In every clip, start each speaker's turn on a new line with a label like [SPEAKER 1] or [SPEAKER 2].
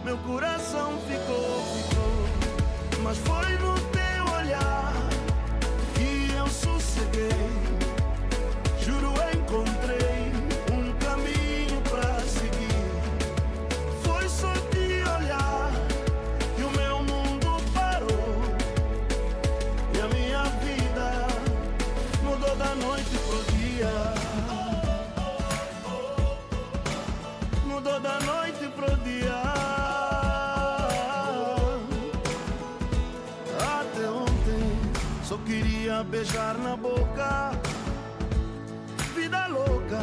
[SPEAKER 1] meu coração ficou. Mas foi no teu olhar que eu sosseguei. Juro, encontrei um caminho pra seguir. Foi só te olhar que o meu mundo parou. E a minha vida mudou da noite pro dia. Mudou da noite pro dia. Até ontem só queria beijar na boca. Vida louca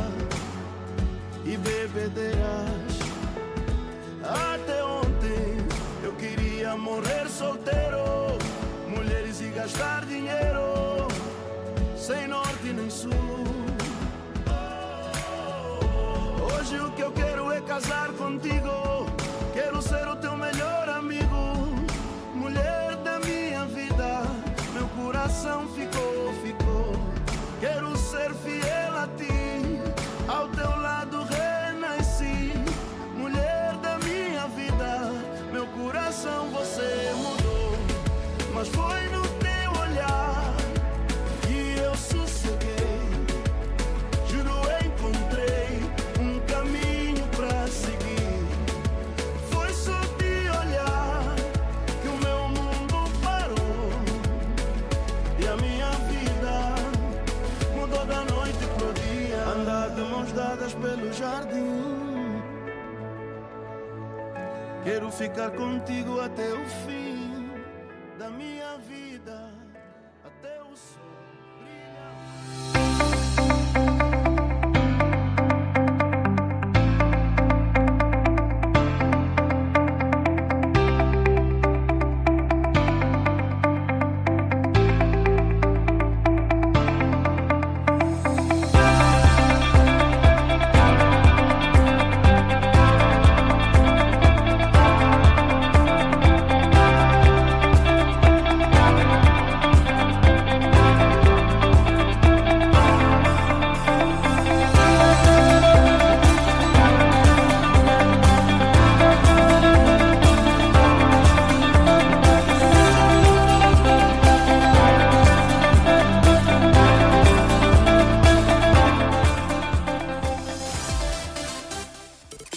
[SPEAKER 1] e bebedeiras. Até ontem eu queria morrer solteiro. Mulheres e gastar dinheiro sem norte nem sul. Hoje o que eu quero é casar contigo. Quero ser o teu melhor amigo. Mulher da minha vida, meu coração ficou. Quero ser fiel a ti, ao teu lado renasci. Mulher da minha vida, meu coração você mudou. Mas foi no teu olhar que eu sosseguei. Juro, encontrei um caminho pra seguir. Foi só te olhar que o meu mundo parou. E a minha vida mudou da noite pro dia. Andar de mãos dadas pelo jardim. Quero ficar contigo até o fim da minha vida, até o sol brilhar.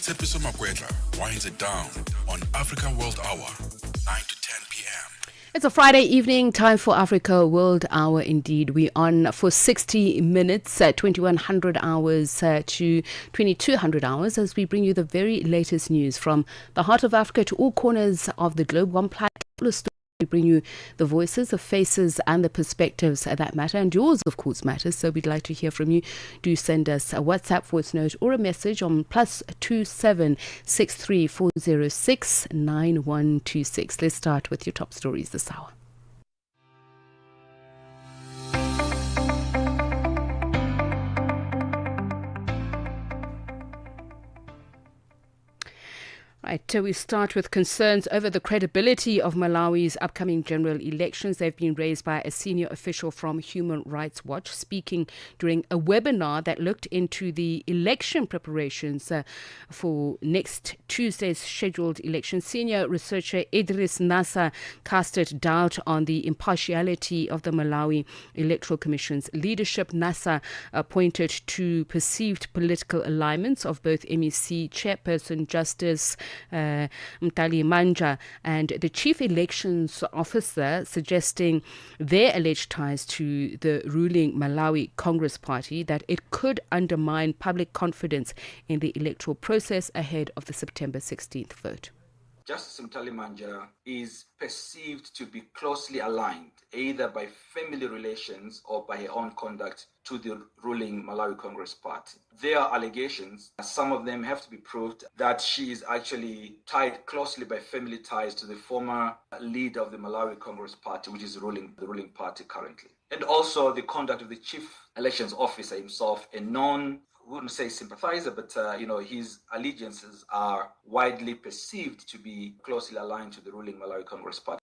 [SPEAKER 2] Tsepiso Makwetla winds it down on African World Hour, 9 to 10 p.m.
[SPEAKER 3] It's a Friday evening, time for Africa World Hour indeed. We're on for 60 minutes, 2100 hours to 2200 hours as we bring you the very latest news from the heart of Africa to all corners of the globe. One platform story. We bring you the voices, the faces and the perspectives that matter, and yours of course matters, so we'd like to hear from you. Do send us a WhatsApp voice note or a message on +27 63 406 9126. Let's start with your top stories this hour. Right, we start with concerns over the credibility of Malawi's upcoming general elections. They've been raised by a senior official from Human Rights Watch, speaking during a webinar that looked into the election preparations for next Tuesday's scheduled election. Senior researcher Idris Nasa casted doubt on the impartiality of the Malawi Electoral Commission's leadership. Nasa pointed to perceived political alignments of both MEC chairperson Justice Mtali Manja and the chief elections officer, suggesting their alleged ties to the ruling Malawi Congress Party, that it could undermine public confidence in the electoral process ahead of the September 16th vote.
[SPEAKER 4] Justice Mtali Manja is perceived to be closely aligned, either by family relations or by her own conduct, to the ruling Malawi Congress Party. There are allegations, some of them have to be proved, that she is actually tied closely by family ties to the former leader of the Malawi Congress Party, which is the ruling party currently. And also the conduct of the chief elections officer himself, a known, wouldn't say sympathizer, but his allegiances are widely perceived to be closely aligned to the ruling Malawi Congress Party.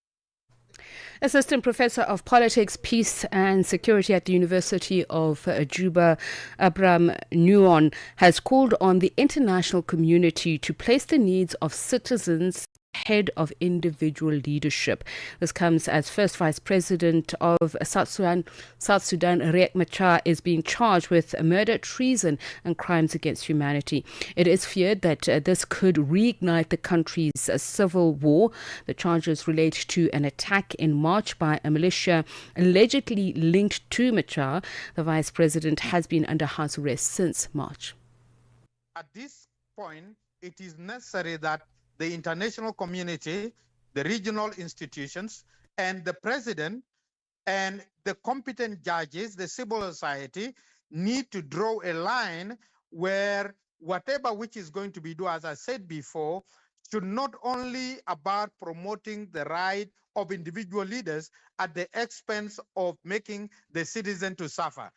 [SPEAKER 3] Assistant Professor of Politics, Peace and Security at the University of Juba, Abraham Nuon, has called on the international community to place the needs of citizens ahead of individual leadership. This comes as first Vice President of South Sudan, Riek Machar, is being charged with murder, treason and crimes against humanity. It is feared that this could reignite the country's civil war. The charges relate to an attack in March by a militia allegedly linked to Machar. The Vice President has been under house arrest since March.
[SPEAKER 5] At this point, it is necessary that the international community, the regional institutions, and the president and the competent judges, the civil society, need to draw a line where whatever which is going to be done, as I said before, should not only about promoting the right of individual leaders at the expense of making the citizen to suffer.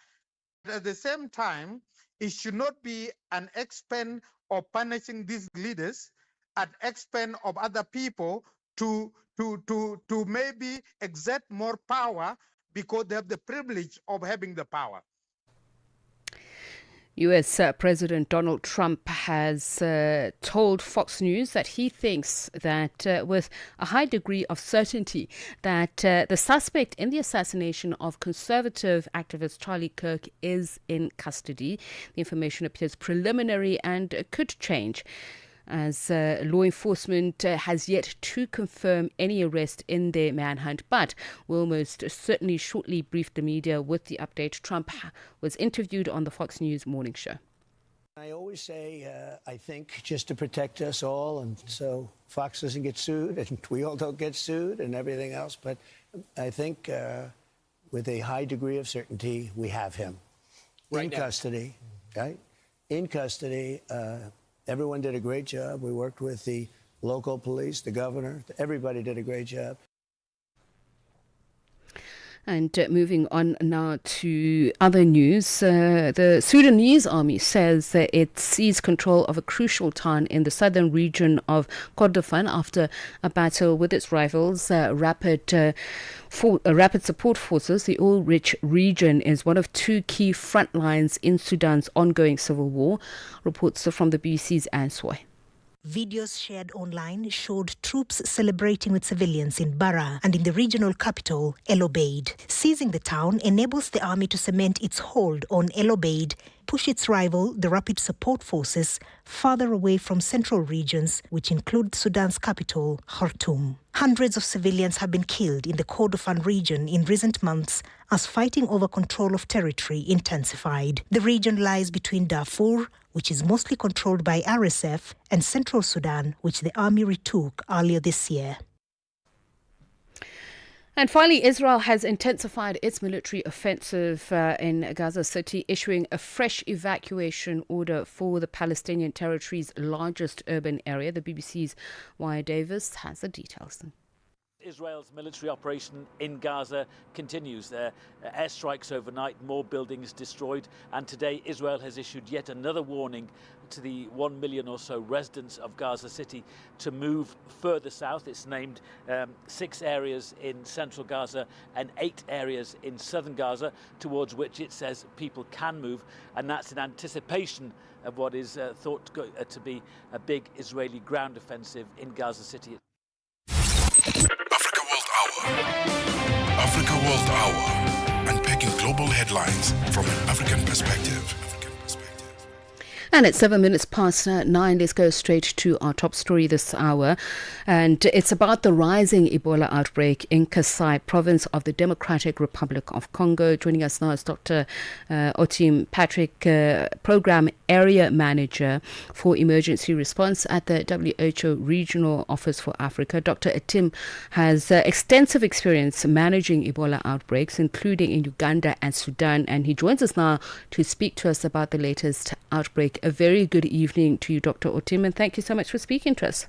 [SPEAKER 5] At the same time, it should not be an expense of punishing these leaders at expense of other people to maybe exert more power because they have the privilege of having the power.
[SPEAKER 3] U.S. President Donald Trump has told Fox News that he thinks that with a high degree of certainty that the suspect in the assassination of conservative activist Charlie Kirk is in custody. The information appears preliminary and could change, as law enforcement has yet to confirm any arrest in their manhunt, but will most certainly shortly brief the media with the update. Trump was interviewed on the Fox News morning show.
[SPEAKER 6] I always say, I think, just to protect us all, and so Fox doesn't get sued, and we all don't get sued, and everything else, but I think with a high degree of certainty, we have him in custody, right? In custody. Everyone did a great job. We worked with the local police, the governor. Everybody did a great job.
[SPEAKER 3] And moving on now to other news, the Sudanese army says that it seized control of a crucial town in the southern region of Kordofan after a battle with its rivals, Rapid Support Forces. The oil-rich region is one of two key front lines in Sudan's ongoing civil war. Reports from the BBC's Anne Soy.
[SPEAKER 7] Videos shared online showed troops celebrating with civilians in Bara and in the regional capital, El Obeid. Seizing the town enables the army to cement its hold on El Obeid, push its rival, the Rapid Support Forces, farther away from central regions, which include Sudan's capital, Khartoum. Hundreds of civilians have been killed in the Kordofan region in recent months as fighting over control of territory intensified. The region lies between Darfur, which is mostly controlled by RSF, and Central Sudan, which the army retook earlier this year.
[SPEAKER 3] And finally, Israel has intensified its military offensive in Gaza City, issuing a fresh evacuation order for the Palestinian territory's largest urban area. The BBC's Waya Davis has the details.
[SPEAKER 8] Israel's military operation in Gaza continues. There are airstrikes overnight, more buildings destroyed, and today Israel has issued yet another warning to the 1 million or so residents of Gaza City to move further south. It's named 6 areas in central Gaza and 8 areas in southern Gaza towards which it says people can move, and that's in anticipation of what is thought to be a big Israeli ground offensive in Gaza City.
[SPEAKER 2] Africa World Hour, unpacking global headlines from an African perspective.
[SPEAKER 3] And it's 7 minutes past 9. Let's go straight to our top story this hour. And it's about the rising Ebola outbreak in Kasai province of the Democratic Republic of Congo. Joining us now is Dr. Otim Patrick, Program Area Manager for Emergency Response at the WHO Regional Office for Africa. Dr. Otim has extensive experience managing Ebola outbreaks, including in Uganda and Sudan. And he joins us now to speak to us about the latest outbreak. A very good evening to you, Dr. Otim, and thank you so much for speaking to us.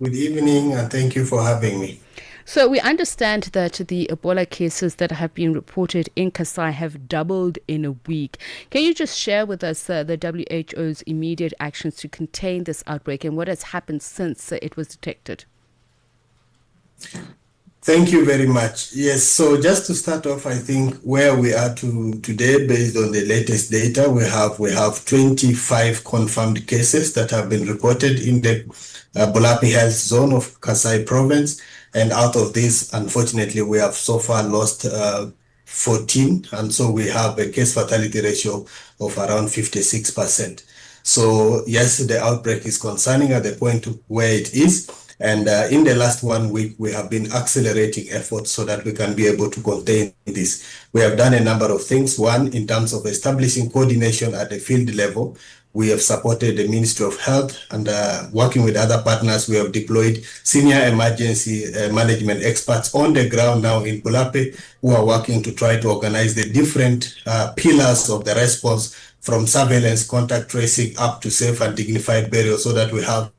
[SPEAKER 9] Good evening, and thank you for having me.
[SPEAKER 3] So we understand that the Ebola cases that have been reported in Kasai have doubled in a week. Can you just share with us the WHO's immediate actions to contain this outbreak and what has happened since it was detected?
[SPEAKER 9] Thank you very much. Yes, so just to start off, I think where we are today, based on the latest data, we have 25 confirmed cases that have been reported in the Bolape Health Zone of Kasai Province. And out of this, unfortunately, we have so far lost 14. And so we have a case fatality ratio of around 56%. So yes, the outbreak is concerning at the point where it is. And in the last 1 week, we have been accelerating efforts so that we can be able to contain this. We have done a number of things. One, in terms of establishing coordination at the field level, we have supported the Ministry of Health, and working with other partners, we have deployed senior emergency management experts on the ground now in Bolape, who are working to try to organize the different pillars of the response, from surveillance, contact tracing, up to safe and dignified burial, so that we have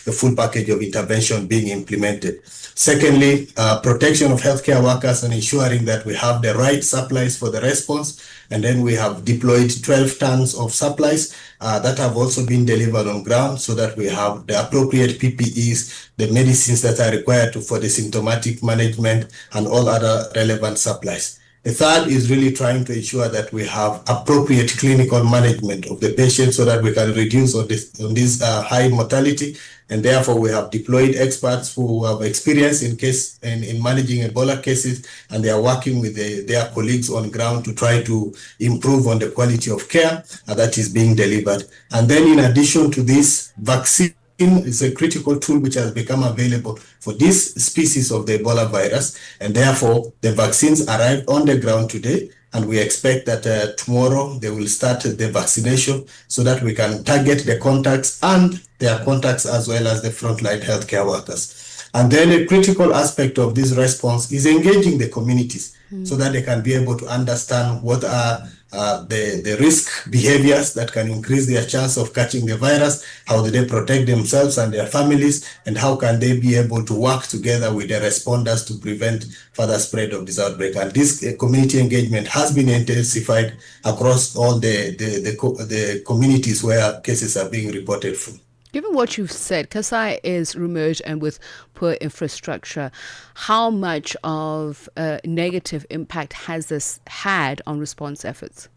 [SPEAKER 9] the full package of intervention being implemented. Secondly, protection of healthcare workers and ensuring that we have the right supplies for the response. And then we have deployed 12 tons of supplies that have also been delivered on ground, so that we have the appropriate PPEs, the medicines that are required for the symptomatic management, and all other relevant supplies. The third is really trying to ensure that we have appropriate clinical management of the patient, so that we can reduce on this high mortality. And therefore, we have deployed experts who have experience in managing Ebola cases, and they are working with their colleagues on ground to try to improve on the quality of care that is being delivered. And then, in addition to this, vaccine is a critical tool which has become available for this species of the Ebola virus, and therefore the vaccines arrived on the ground today, and we expect that tomorrow they will start the vaccination, so that we can target the contacts and their contacts, as well as the frontline healthcare workers. And then a critical aspect of this response is engaging the communities, so that they can be able to understand what are the risk behaviors that can increase their chance of catching the virus, how do they protect themselves and their families, and how can they be able to work together with the responders to prevent further spread of this outbreak. And this community engagement has been intensified across all the communities where cases are being reported from.
[SPEAKER 3] Given what you've said, Kasai is remote and with poor infrastructure. How much of a negative impact has this had on response efforts?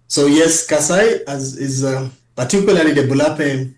[SPEAKER 9] So yes, Kasai is particularly the Bolape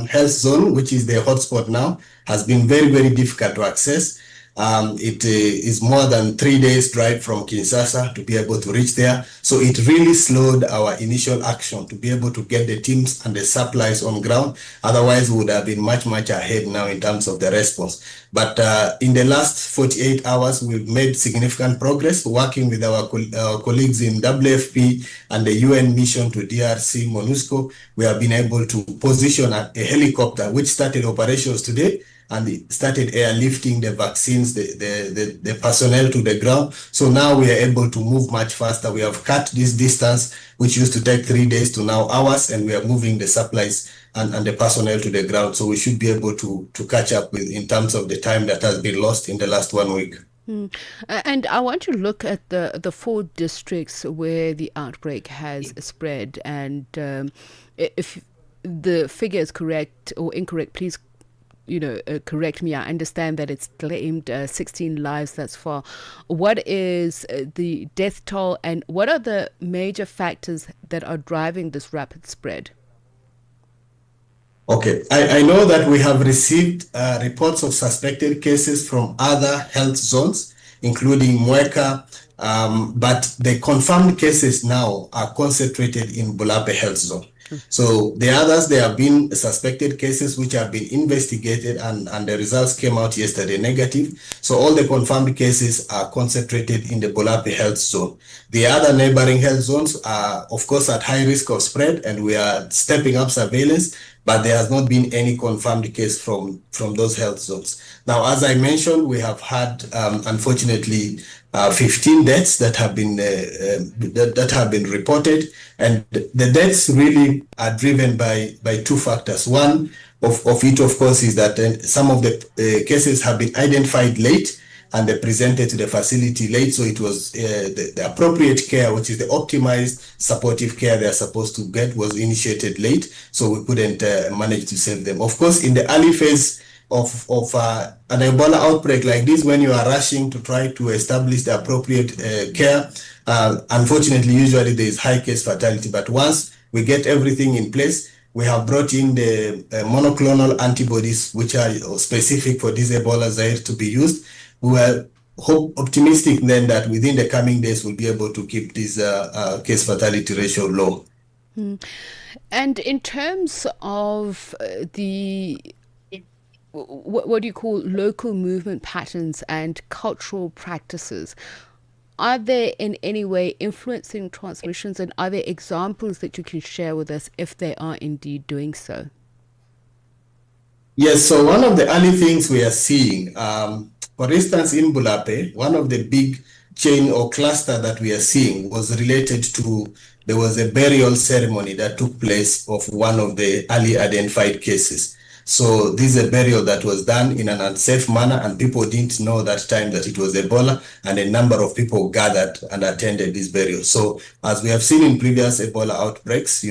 [SPEAKER 9] Health Zone, which is the hotspot now, has been very, very difficult to access. It is more than 3 days drive from Kinshasa to be able to reach there. So it really slowed our initial action to be able to get the teams and the supplies on ground. Otherwise, we would have been much, much ahead now in terms of the response. But in the last 48 hours, we've made significant progress working with our colleagues in WFP and the UN mission to DRC, MONUSCO. We have been able to position a helicopter which started operations today, and it started airlifting the vaccines, the personnel to the ground. So now we are able to move much faster. We have cut this distance, which used to take 3 days, to now hours, and we are moving the supplies and the personnel to the ground. So we should be able to catch up with in terms of the time that has been lost in the last 1 week.
[SPEAKER 3] And I want to look at the 4 districts where the outbreak has spread. And if the figure is correct or incorrect, please correct me. I understand that it's claimed 16 lives thus far. What is the death toll, and what are the major factors that are driving this rapid spread?
[SPEAKER 9] Okay, I know that we have received reports of suspected cases from other health zones, including Mweka, but the confirmed cases now are concentrated in Bolape Health Zone. So the others, there have been suspected cases which have been investigated, and the results came out yesterday negative. So all the confirmed cases are concentrated in the Bolape Health Zone. The other neighboring health zones are, of course, at high risk of spread, and we are stepping up surveillance, but there has not been any confirmed case from those health zones. Now, as I mentioned, we have had, unfortunately, 15 deaths that have been reported, and the deaths really are driven by 2 factors. One of it, of course, is that some of the cases have been identified late, and they presented to the facility late, so it was the appropriate care, which is the optimized supportive care they are supposed to get, was initiated late, so we couldn't manage to save them. Of course, in the early phase, an Ebola outbreak like this, when you are rushing to try to establish the appropriate care, unfortunately, usually there is high case fatality. But once we get everything in place, we have brought in the monoclonal antibodies, which are specific for this Ebola Zaire to be used. We are optimistic then that within the coming days, we'll be able to keep this case fatality ratio low.
[SPEAKER 3] And in terms of what do you call local movement patterns and cultural practices, are they in any way influencing transmissions, and are there examples that you can share with us if they are indeed doing so?
[SPEAKER 9] Yes, so one of the early things we are seeing, for instance, in Bulape, one of the big chain or cluster that we are seeing was related to, there was a burial ceremony that took place of one of the early identified cases. So this is a burial that was done in an unsafe manner, and people didn't know that time that it was Ebola, and a number of people gathered and attended this burial. So as we have seen in previous Ebola outbreaks,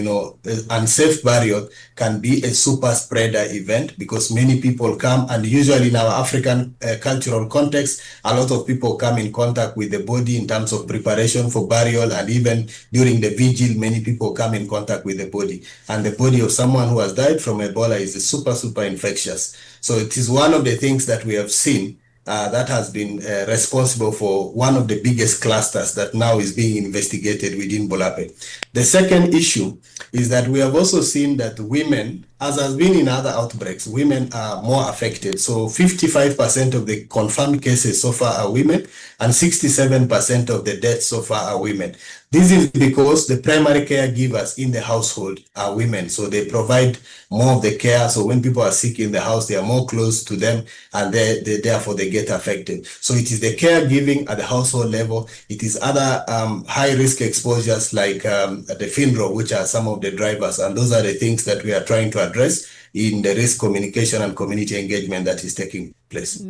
[SPEAKER 9] unsafe burial can be a super spreader event because many people come, and usually in our African cultural context, a lot of people come in contact with the body in terms of preparation for burial, and even during the vigil, many people come in contact with the body. And the body of someone who has died from Ebola is a super infectious. So it is one of the things that we have seen that has been responsible for one of the biggest clusters that now is being investigated within Bulape. The second issue is that we have also seen that women, as has been in other outbreaks, women are more affected. So 55% of the confirmed cases so far are women, and 67% of the deaths so far are women. This is because the primary caregivers in the household are women, so they provide more of the care. So when people are sick in the house, they are more close to them, and therefore they get affected. So it is the caregiving at the household level. It is other high-risk exposures like the FINRO, which are some of the drivers, and those are the things that we are trying to address in the risk communication and community engagement that is taking place.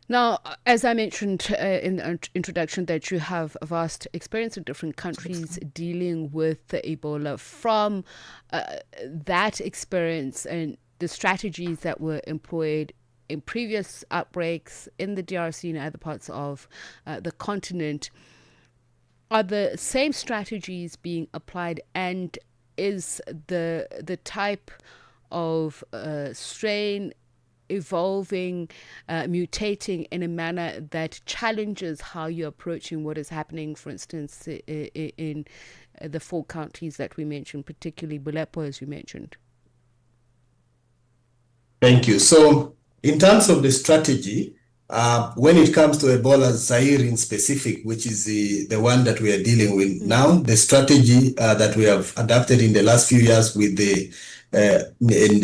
[SPEAKER 3] Now, as I mentioned in the introduction, that you have a vast experience in different countries dealing with Ebola. From that experience and the strategies that were employed in previous outbreaks in the DRC and other parts of the continent, are the same strategies being applied, and is the type of strain evolving, mutating in a manner that challenges how you're approaching what is happening, for instance, in the 4 counties that we mentioned, particularly Bulape, as you mentioned?
[SPEAKER 9] Thank you. So in terms of the strategy, when it comes to Ebola Zaire in specific, which is the one that we are dealing with now, the strategy that we have adapted in the last few years with the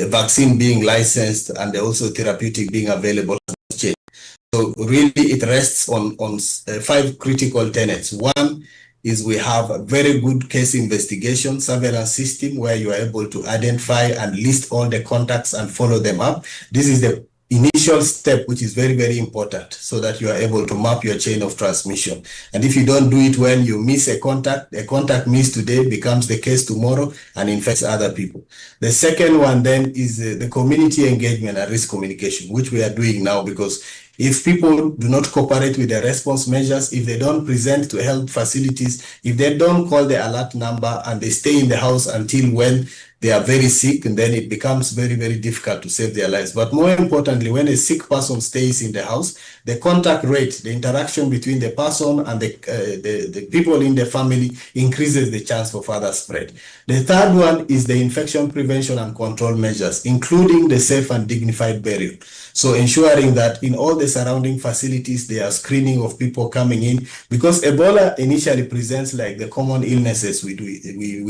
[SPEAKER 9] vaccine being licensed and also therapeutic being available. So really it rests on 5 critical tenets. One is we have a very good case investigation surveillance system where you are able to identify and list all the contacts and follow them up. This is the initial step, which is very, very important, so that you are able to map your chain of transmission. And if you don't do it well, you miss a contact missed today becomes the case tomorrow and infects other people. The second one then is the community engagement and risk communication, which we are doing now, because if people do not cooperate with the response measures, if they don't present to health facilities, if they don't call the alert number and they stay in the house until when they are very sick, and then it becomes very, very difficult to save their lives. But more importantly, when a sick person stays in the house, the contact rate, the interaction between the person and the people in the family increases the chance for further spread. The third one is the infection prevention and control measures, including the safe and dignified burial. So ensuring that in all the surrounding facilities, there are screening of people coming in, because Ebola initially presents like the common illnesses we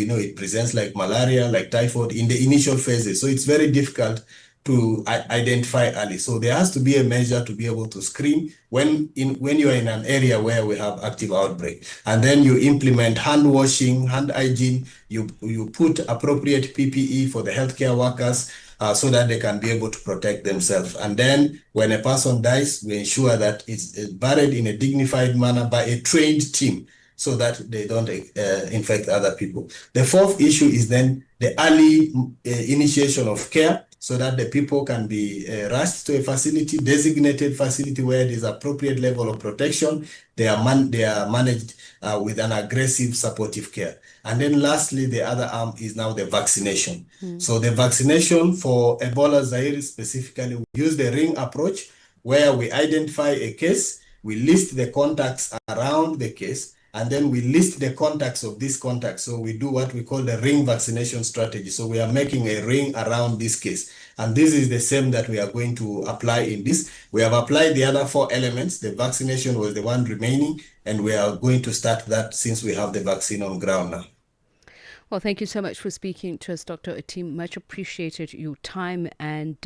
[SPEAKER 9] know. It presents like malaria, like typhoid in the initial phases. So it's very difficult to identify early. So there has to be a measure to be able to screen when you are in an area where we have active outbreak. And then you implement hand washing, hand hygiene, you put appropriate PPE for the healthcare workers, so that they can be able to protect themselves. And then when a person dies, we ensure that it's buried in a dignified manner by a trained team, so that they don't infect other people. The fourth issue is then the early initiation of care. so that the people can be rushed to a facility, designated facility where there's appropriate level of protection. They are managed with an aggressive supportive care. And then lastly, the other arm is now the vaccination. So the vaccination for Ebola Zaire specifically, we use the ring approach where we identify a case, we list the contacts around the case, and then we list the contacts of these contacts. So we do what we call the ring vaccination strategy. So we are making a ring around this case. And this is the same that we are going to apply in this. We have applied the other 4 elements. The vaccination was the one remaining, and we are going to start that since we have the vaccine on ground now.
[SPEAKER 3] Well, thank you so much for speaking to us, Dr. Otim. Much appreciated your time and,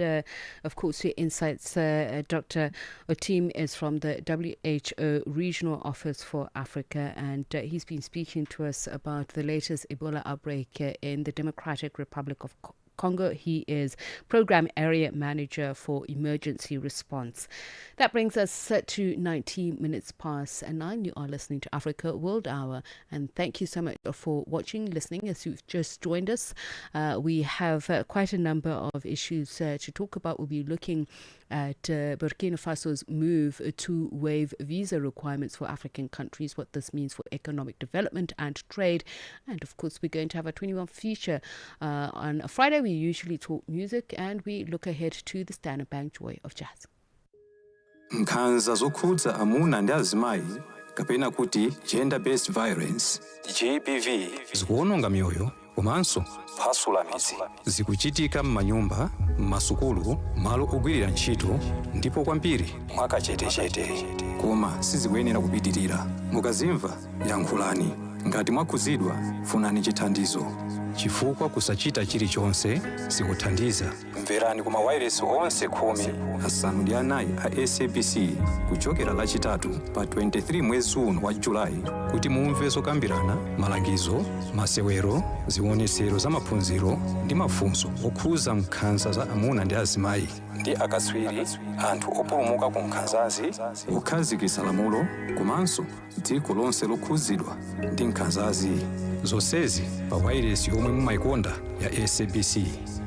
[SPEAKER 3] of course, your insights. Dr. Otim is from the WHO Regional Office for Africa, and he's been speaking to us about the latest Ebola outbreak in the Democratic Republic of Congo. He is Program Area Manager for Emergency Response. That brings us to 19 minutes past 9. You are listening to Africa World Hour, and thank you so much for watching, listening as you've just joined us. We have quite a number of issues to talk about. We'll be looking at Burkina Faso's move to waive visa requirements for African countries, what this means for economic development and trade. And of course, we're going to have a 21 feature on a Friday. We usually talk music, and we look ahead to the Standard Bank Joy of Jazz.
[SPEAKER 10] Nkhanza zokhudza amuna ndi azimayi kapena kuti gender-based violence GBV zikuwononga mioyo komanso kuphwasula midzi. Zikuchitika m'manyumba, m'masukulu, malo ogwirira ntchito ndipo kwambiri mwakachetechete. Koma sizikuyenera kupitirira. Mukazimva yankhulani. Ngati mwakhuzidwa funani chithandizo. Chifukwa kusachita chilichonse sikuthandiza. Mverani kuma wireless onse 14 a SABC kuchokera lachitatu pa 23 mwezi uno wa Julai kuti mumve zokambirana, malangizo, masewero, zionesero za maphunziro ndi mafunso okhuza nkhanza za amuna ndi azimayi ndi akatswiri, anthu opulumuka ku nkhanzazi, kukhazikitsa lamulo komanso dziko lonse lokhuzidwa ndi nkhanzazi. Zonsezi pa wireless yomwe mumayikonda ya SABC.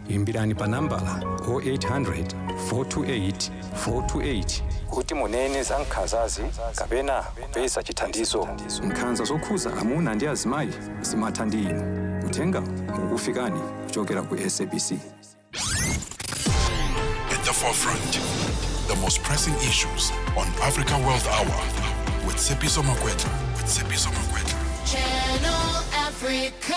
[SPEAKER 10] Imbirani pa nambala 0800 428 428 kuti munene za nkhanzazi kapena kupeza chithandizo. Nkhanza zokhuza amuna ndi azimayi zimatha ndi inu. Uthenga ukufikani kuchokera ku SABC.
[SPEAKER 2] At the forefront, the most pressing issues on Africa World Hour with Tshepiso Makwetla.
[SPEAKER 11] Channel Africa.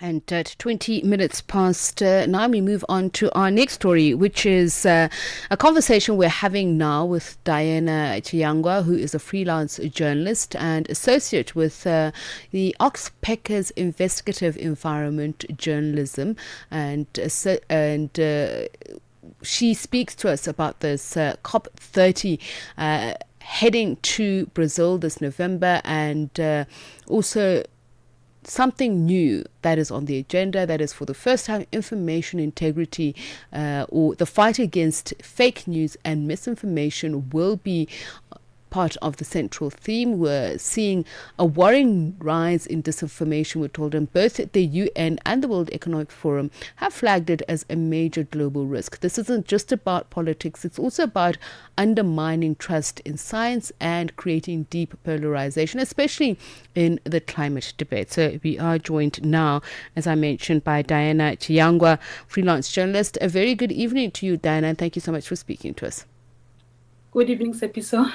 [SPEAKER 3] And at 20 minutes past 9, we move on to our next story, which is a conversation we're having now with Diana Chiyangwa, who is a freelance journalist and associate with the Oxpeckers Investigative Environment Journalism. And she speaks to us about this COP30 heading to Brazil this November, and also something new that is on the agenda, that is for the first time information integrity or the fight against fake news and misinformation will be part of the central theme. We're seeing a worrying rise in disinformation, we're told, and both the UN and the World Economic Forum have flagged it as a major global risk. This isn't just about politics, it's also about undermining trust in science and creating deep polarization, especially in the climate debate. So we are joined now, as I mentioned, by Diana Chiyangwa, freelance journalist. A very good evening to you, Diana, and thank you so much for speaking to us.
[SPEAKER 12] Good evening, Tshepiso.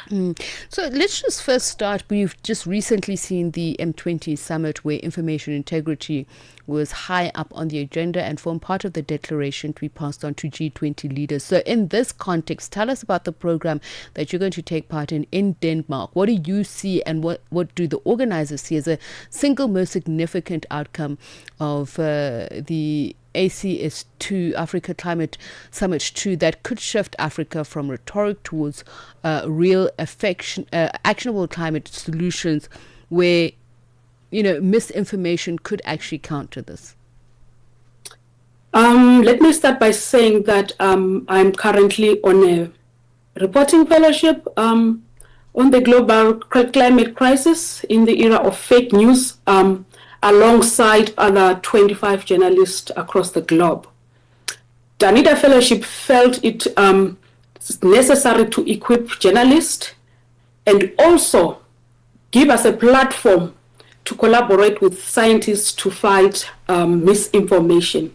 [SPEAKER 3] So let's just first start. We've just recently seen the M20 summit where information integrity was high up on the agenda and formed part of the declaration to be passed on to G20 leaders. So in this context, tell us about the program that you're going to take part in Denmark. What do you see and what do the organizers see as a single most significant outcome of the ACS2, Africa Climate Summit 2, that could shift Africa from rhetoric towards real actionable climate solutions where, misinformation could actually counter this?
[SPEAKER 12] Let me start by saying that I'm currently on a reporting fellowship on the global climate crisis in the era of fake news, alongside other 25 journalists across the globe. Danida Fellowship felt it necessary to equip journalists and also give us a platform to collaborate with scientists to fight misinformation.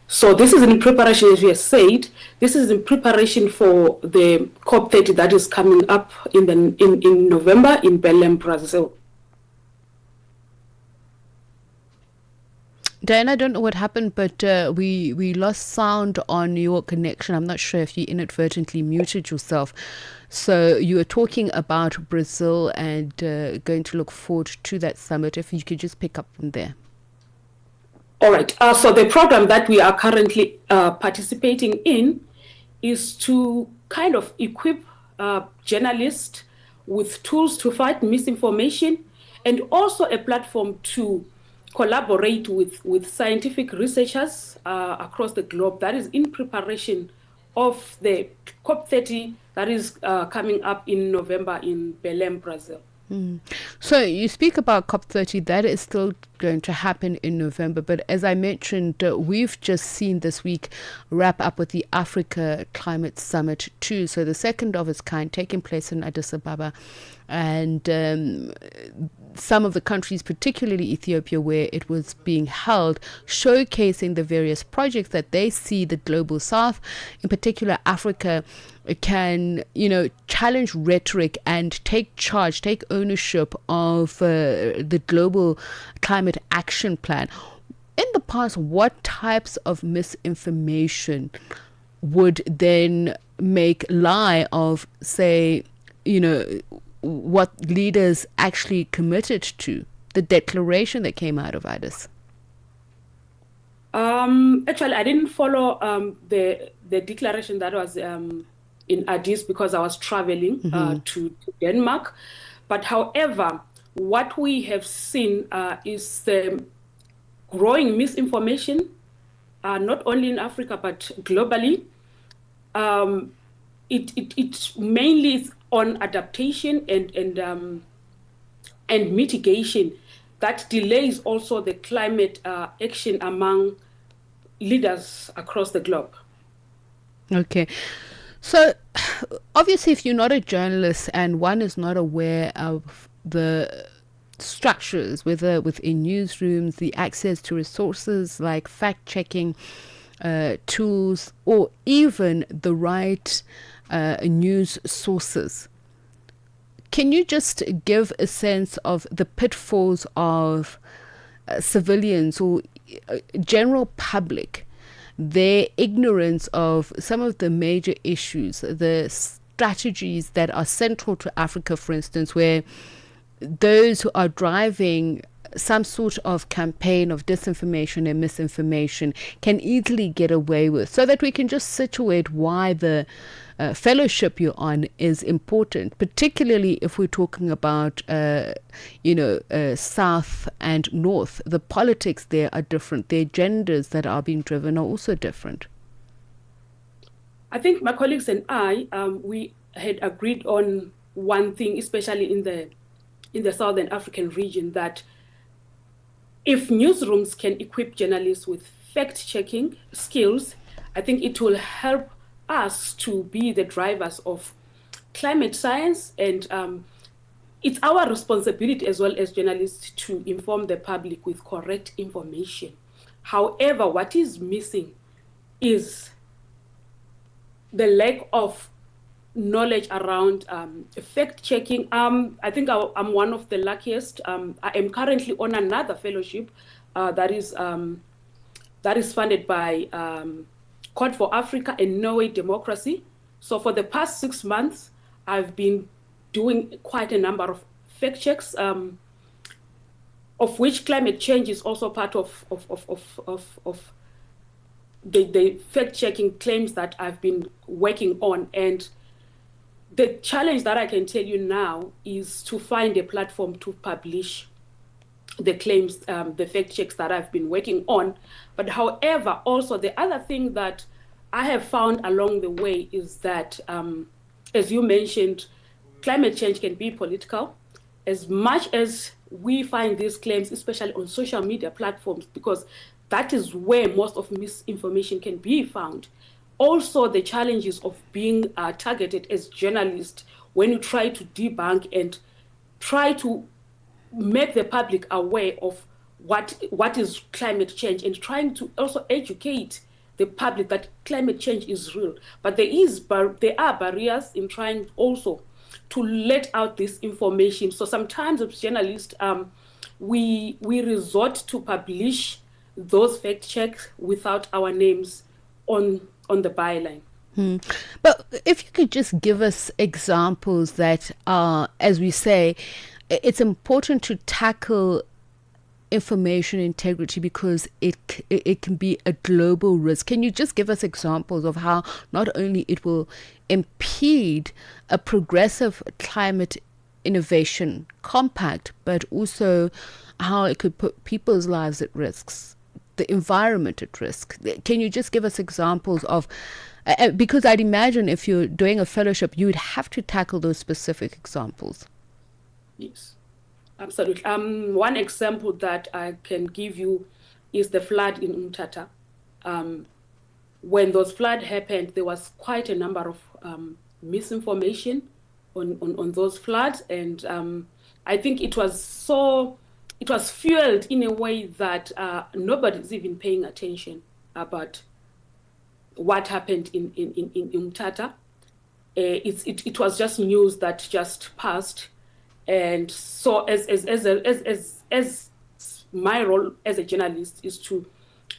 [SPEAKER 12] So this is in preparation, as we have said, this is in preparation for the COP30 that is coming up in November in Belém, Brazil.
[SPEAKER 3] Diana, I don't know what happened, but we lost sound on your connection. I'm not sure if you inadvertently muted yourself. So you were talking about Brazil and going to look forward to that summit. If you could just pick up from there.
[SPEAKER 12] All right. So the program that we are currently participating in is to kind of equip journalists with tools to fight misinformation and also a platform to collaborate with scientific researchers across the globe. That is in preparation of the COP30 that is coming up in November in Belém, Brazil.
[SPEAKER 3] So you speak about COP30, that is still going to happen in November. But as I mentioned, we've just seen this week wrap up with the Africa Climate Summit 2. So the second of its kind taking place in Addis Ababa. And some of the countries, particularly Ethiopia, where it was being held, showcasing the various projects that they see the global south, in particular Africa, can, challenge rhetoric and take charge, take ownership of the global climate action plan. In the past, what types of misinformation would then make lie of, say, what leaders actually committed to, the declaration that came out of Addis?
[SPEAKER 12] Actually, I didn't follow the declaration that was in Addis because I was traveling to Denmark. But however, what we have seen is the growing misinformation, not only in Africa, but globally. It mainly is on adaptation and mitigation that delays also the climate action among leaders across the globe. Okay.
[SPEAKER 3] So obviously, if you're not a journalist and one is not aware of the structures, whether within newsrooms, the access to resources like fact-checking tools, or even the right news sources, can you just give a sense of the pitfalls of civilians or general public, their ignorance of some of the major issues, the strategies that are central to Africa, for instance, where those who are driving some sort of campaign of disinformation and misinformation can easily get away with, so that we can just situate why the fellowship you're on is important, particularly if we're talking about, South and North. The politics there are different. The agendas that are being driven are also different.
[SPEAKER 12] I think my colleagues and I, we had agreed on one thing, especially in the Southern African region, that if newsrooms can equip journalists with fact-checking skills, I think it will help us to be the drivers of climate science, and it's our responsibility as well as journalists to inform the public with correct information. However, what is missing is the lack of knowledge around fact-checking. I think I'm one of the luckiest. I am currently on another fellowship that is funded by Code for Africa and Norway Democracy. So for the past 6 months, I've been doing quite a number of fact checks, of which climate change is also part of the fact checking claims that I've been working on. And the challenge that I can tell you now is to find a platform to publish the claims, the fact checks that I've been working on. But however, also the other thing that I have found along the way is that, as you mentioned, climate change can be political. As much as we find these claims, especially on social media platforms, because that is where most of misinformation can be found. Also, the challenges of being targeted as journalists when you try to debunk and try to make the public aware of what is climate change, and trying to also educate the public that climate change is real. But there are barriers in trying also to let out this information. So sometimes as journalists, we resort to publish those fact checks without our names on the byline.
[SPEAKER 3] But if you could just give us examples that are, as we say, it's important to tackle information integrity because it can be a global risk. Can you just give us examples of how not only it will impede a progressive climate innovation compact, but also how it could put people's lives at risk, the environment at risk? Can you just give us examples of, because I'd imagine if you're doing a fellowship, you would have to tackle those specific examples.
[SPEAKER 12] Yes, absolutely. One example that I can give you is the flood in Umtata. When those floods happened, there was quite a number of misinformation on those floods, and I think it was fueled in a way that nobody's even paying attention about what happened in Umtata. It was just news that just passed. And so as my role as a journalist is to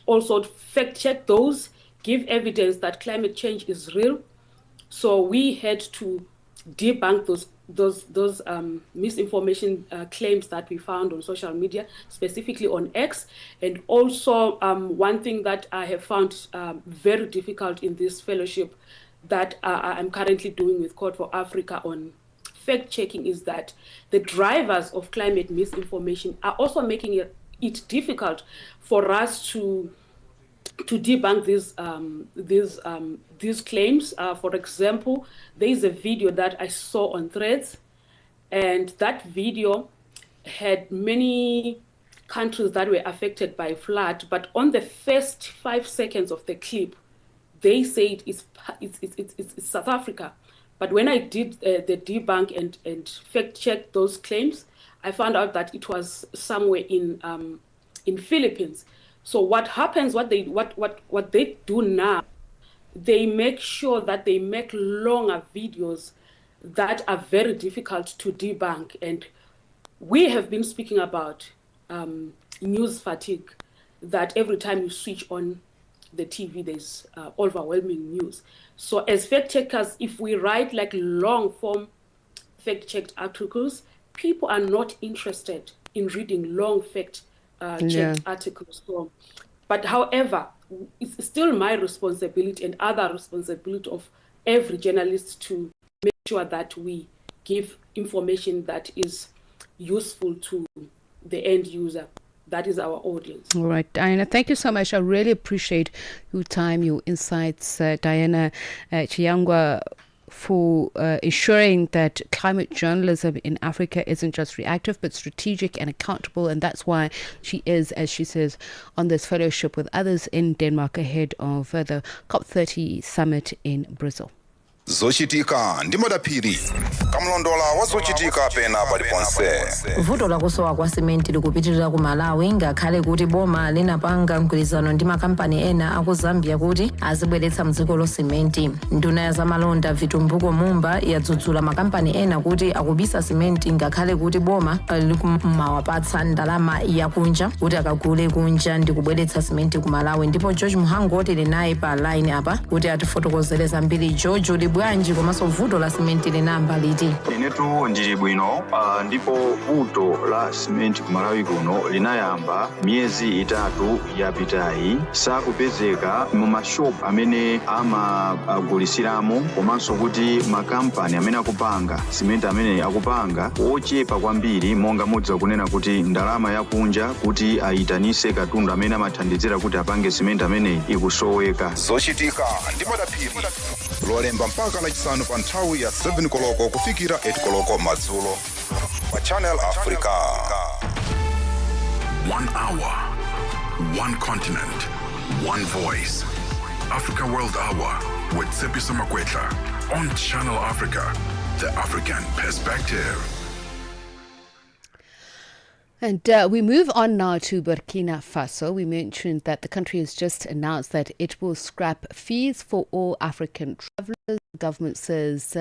[SPEAKER 12] also fact check those, give evidence that climate change is real. So we had to debunk those misinformation claims that we found on social media, specifically on X. And also one thing that I have found very difficult in this fellowship that I'm currently doing with Code for Africa on fact-checking is that the drivers of climate misinformation are also making it difficult for us to debunk these claims. For example, there is a video that I saw on Threads, and that video had many countries that were affected by flood, but on the first 5 seconds of the clip, they said it's South Africa. But when I did the debunk and fact check those claims, I found out that it was somewhere in Philippines. So what happens? What they do now? They make sure that they make longer videos that are very difficult to debunk. And we have been speaking about news fatigue. That every time you switch on the TV, there's overwhelming news. So as fact checkers, if we write like long form fact checked articles, people are not interested in reading long fact checked articles. So, but however, it's still my responsibility and other responsibility of every journalist to make sure that we give information that is useful to the end user. That is our audience.
[SPEAKER 3] All right, Diana, thank you so much. I really appreciate your time, your insights, Diana Chiyangwa, for ensuring that climate journalism in Africa isn't just reactive, but strategic and accountable. And that's why she is, as she says, on this fellowship with others in Denmark ahead of the COP30 summit in Brazil.
[SPEAKER 13] Zochitika ndi madaphiri kamlondola wa zochitika pena paliponse.
[SPEAKER 14] Vuto lakusowa kwa simenti likupitirira ku Malawi ngakhale kuti boma linapanga mgwirizano ndi makampani ena aku Zambia kuti azibweretsa mdziko lo simenti. Nduna ya zamalonda Vitumbuko Mumba yadzudzula makampani ena kuti akubisa simenti ngakhale kuti boma likumawapatsa ndalama yakunja kuti akagule kunja ndi kubweretsa simenti ku Malawi. Ndipo George Muhango tili naye pa line apa kuti atifotokozere zambiri. George, bwanji komanso vuto la simenti linamba liti?
[SPEAKER 15] Inetu ndili bwino, ndipo vuto la simenti ku Malawi kuno linayamba miyezi itatu yapitayi. Sakupezeka mu mashop amene amagulisiramo komanso kuti makampani amene akupanga simenti amene akupanga ochepa kwambiri, monga mudza kunena kuti ndalama yakunja kuti ayitanise katundu amene amathandizira kuti apange simenti amene ikusoweka.
[SPEAKER 13] Zochitika ndi madaphiri lolemba mpaka lachisanu pa nthawi ya 7 koloko kufikira 8 koloko madzulo pa Channel Africa.
[SPEAKER 2] 1 hour one continent, one voice. Africa World Hour with Tsepiso Makwetla on Channel Africa, the African perspective.
[SPEAKER 3] And we move on now to Burkina Faso. We mentioned that the country has just announced that it will scrap fees for all African travelers. The government says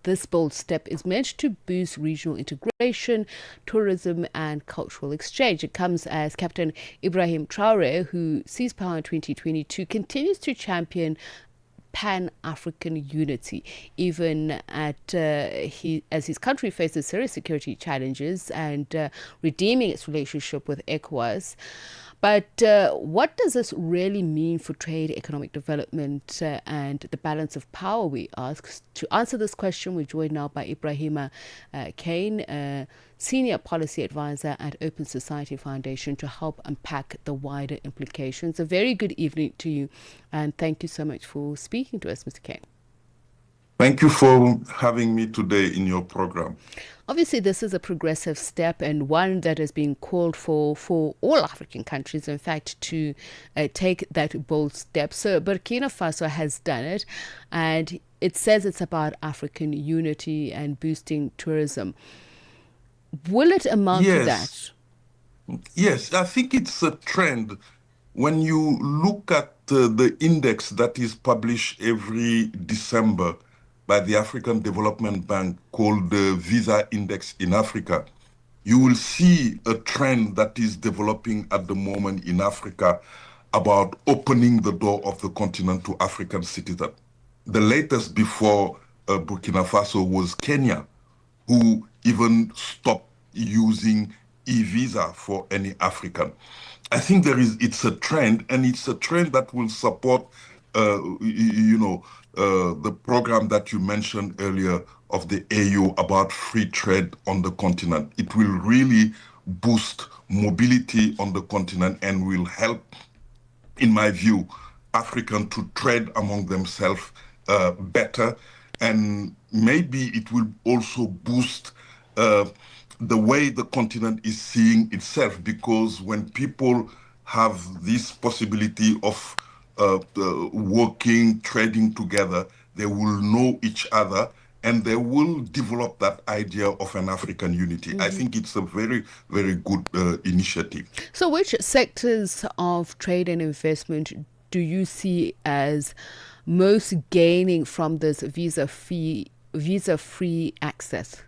[SPEAKER 3] this bold step is meant to boost regional integration, tourism and cultural exchange. It comes as Captain Ibrahim Traoré, who seized power in 2022, continues to champion Pan-African unity, even as his country faces serious security challenges and redeeming its relationship with ECOWAS. But what does this really mean for trade, economic development and the balance of power, we ask? To answer this question, we're joined now by Ibrahima Kane, Senior Policy Advisor at Open Society Foundation, to help unpack the wider implications. A very good evening to you, and thank you so much for speaking to us, Mr. Kane.
[SPEAKER 16] Thank you for having me today in your program.
[SPEAKER 3] Obviously, this is a progressive step and one that has been called for all African countries, in fact, to take that bold step. So Burkina Faso has done it, and it says it's about African unity and boosting tourism. Will it amount to that?
[SPEAKER 16] Yes, I think it's a trend. When you look at the index that is published every December by the African Development Bank called the Visa Index in Africa, you will see a trend that is developing at the moment in Africa about opening the door of the continent to African citizens. The latest before Burkina Faso was Kenya, who even stopped using e-visa for any African. I think it's a trend, and it's a trend that will support, the program that you mentioned earlier of the AU about free trade on the continent. It will really boost mobility on the continent and will help, in my view, Africans to trade among themselves better. And maybe it will also boost the way the continent is seeing itself, because when people have this possibility of working, trading together, they will know each other and they will develop that idea of an African unity. I think it's a very, very good initiative.
[SPEAKER 3] So which sectors of trade and investment do you see as most gaining from this visa-free access?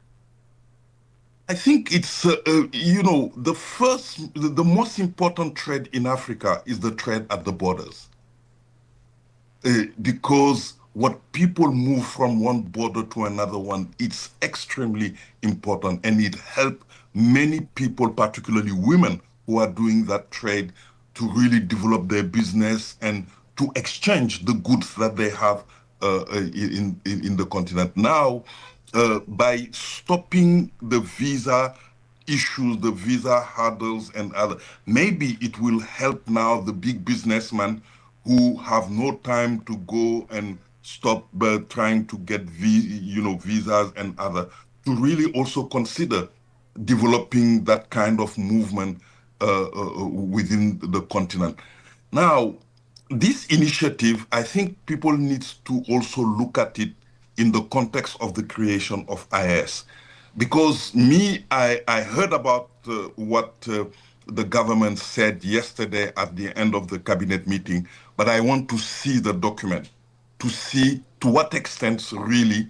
[SPEAKER 16] I think it's, the most important trade in Africa is the trade at the borders. Because what people move from one border to another one, it's extremely important, and it helps many people, particularly women who are doing that trade, to really develop their business and to exchange the goods that they have in the continent. Now, by stopping the visa issues, the visa hurdles and other, maybe it will help now the big businessmen who have no time to go and stop trying to get visas and other, to really also consider developing that kind of movement within the continent. Now, this initiative, I think people need to also look at it in the context of the creation of IS. Because I heard about what the government said yesterday at the end of the cabinet meeting, but I want to see the document to see to what extent really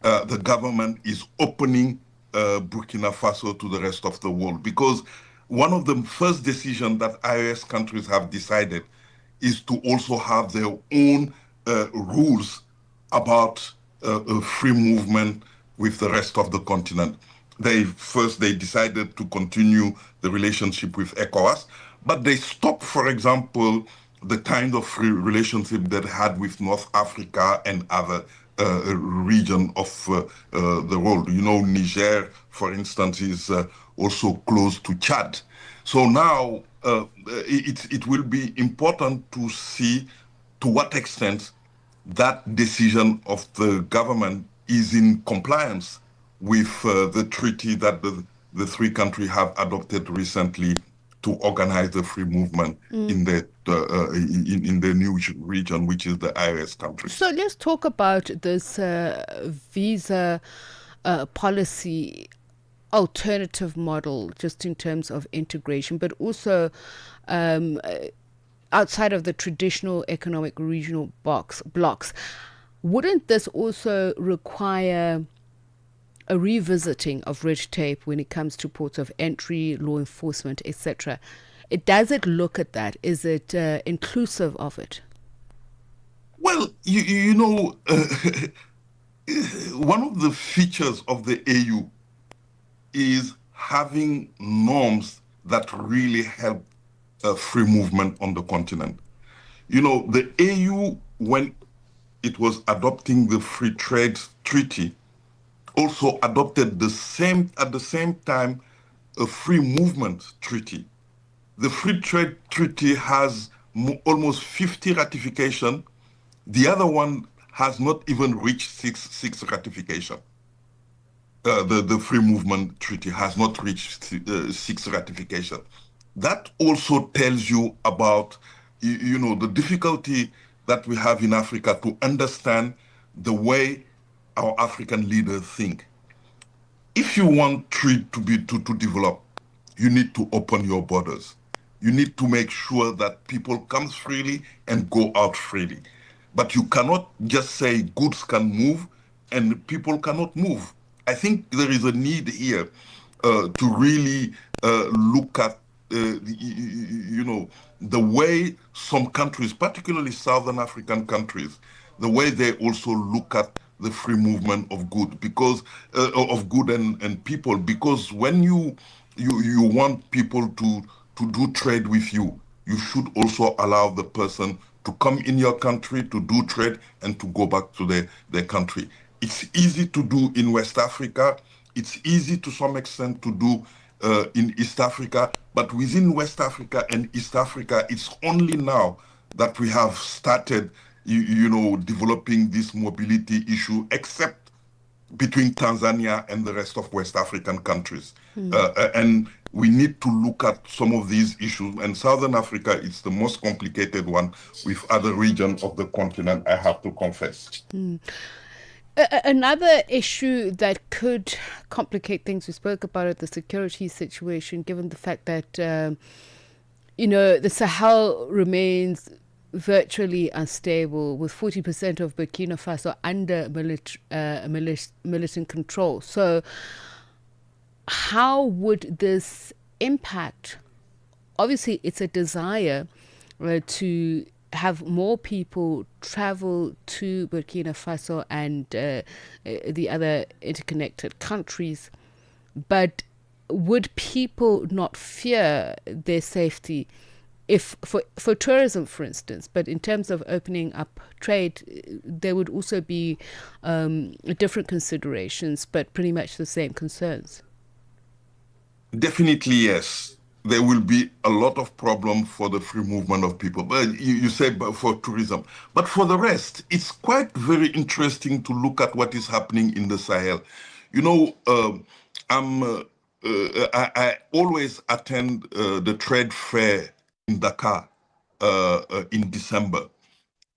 [SPEAKER 16] the government is opening Burkina Faso to the rest of the world. Because one of the first decisions that IOS countries have decided is to also have their own rules about free movement with the rest of the continent. They decided to continue the relationship with ECOWAS, but they stopped, for example, the kind of free relationship that they had with North Africa and other region of the world. You know, Niger, for instance, is also close to Chad. So now it will be important to see to what extent that decision of the government is in compliance with the treaty that the three countries have adopted recently to organize the free movement in the new region, which is the IOS country.
[SPEAKER 3] So let's talk about this visa policy alternative model, just in terms of integration, but also outside of the traditional economic regional blocks. Wouldn't this also require a revisiting of red tape when it comes to ports of entry, law enforcement, etc.? Does it look at that? Is it inclusive of it?
[SPEAKER 16] Well, you know, one of the features of the AU is having norms that really help free movement on the continent. You know, the AU, when it was adopting the free trade treaty, also adopted at the same time a free movement treaty. The free trade treaty has almost 50 ratifications. The other one has not even reached six ratification. The free movement treaty has not reached 6 ratification. That also tells you about, you know, the difficulty that we have in Africa to understand the way our African leaders think. If you want trade to develop, you need to open your borders. You need to make sure that people come freely and go out freely. But you cannot just say goods can move and people cannot move. I think there is a need here to really look at, you know, the way some countries, particularly Southern African countries, the way they also look at the free movement of good, because of good and people. Because when you want people to do trade with you, you should also allow the person to come in your country to do trade and to go back to their country. It's easy to do in West Africa. It's easy to some extent to do in East Africa, but within West Africa and East Africa, it's only now that we have started, you know, developing this mobility issue, except between Tanzania and the rest of West African countries. And we need to look at some of these issues. And Southern Africa is the most complicated one with other regions of the continent, I have to confess.
[SPEAKER 3] Another issue that could complicate things, we spoke about it, the security situation, given the fact that, you know, the Sahel remains virtually unstable, with 40% of Burkina Faso under militant control. So how would this impact? Obviously, it's a desire to have more people travel to Burkina Faso and the other interconnected countries. But would people not fear their safety if for tourism, for instance? But in terms of opening up trade, there would also be different considerations, but pretty much the same concerns.
[SPEAKER 16] Definitely, yes. There will be a lot of problem for the free movement of people. But you say for tourism. But for the rest, it's quite very interesting to look at what is happening in the Sahel. You know, I always attend the trade fair in Dakar in December.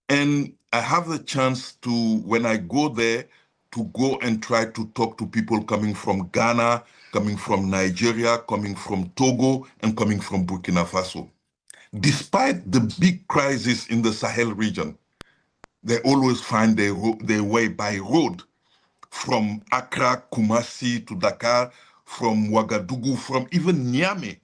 [SPEAKER 16] And I have the chance to, when I go there, to go and try to talk to people coming from Ghana, coming from Nigeria, coming from Togo, and coming from Burkina Faso. Despite the big crisis in the Sahel region, they always find their way by road from Accra, Kumasi to Dakar, from Ouagadougou, from even Niamey,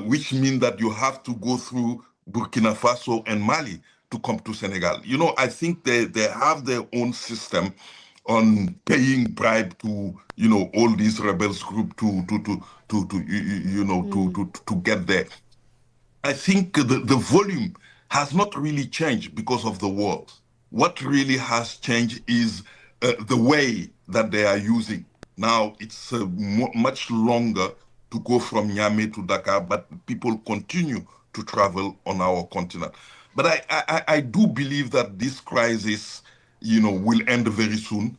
[SPEAKER 16] which means that you have to go through Burkina Faso and Mali to come to Senegal. You know, I think they have their own system on paying bribe to, you know, all these rebels group to get there. I think the volume has not really changed because of the war. What really has changed is the way that they are using. Now it's much longer to go from Niamey to Dakar, but people continue to travel on our continent. But I do believe that this crisis, you know, will end very soon,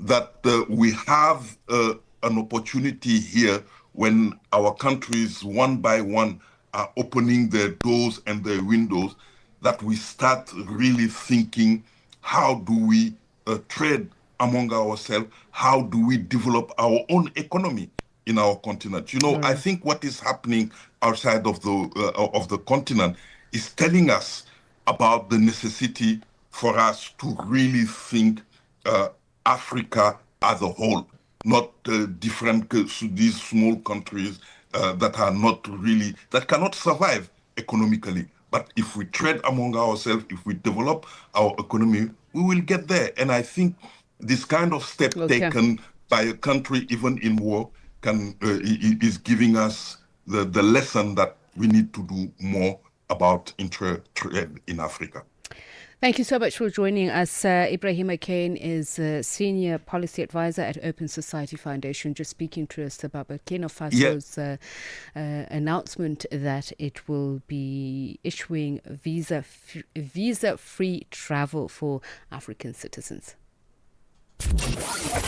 [SPEAKER 16] that we have an opportunity here when our countries one by one are opening their doors and their windows, that we start really thinking, how do we trade among ourselves? How do we develop our own economy in our continent? You know, I think what is happening outside of the continent is telling us about the necessity for us to really think Africa as a whole, not different these small countries that are not really, that cannot survive economically. But if we trade among ourselves, if we develop our economy, we will get there. And I think this kind of step taken by a country, even in war, is giving us the lesson that we need to do more about trade in Africa.
[SPEAKER 3] Thank you so much for joining us. Ibrahim O'Kane is a Senior Policy Advisor at Open Society Foundation, just speaking to us about Burkina Faso's announcement that it will be issuing visa-free travel for African citizens.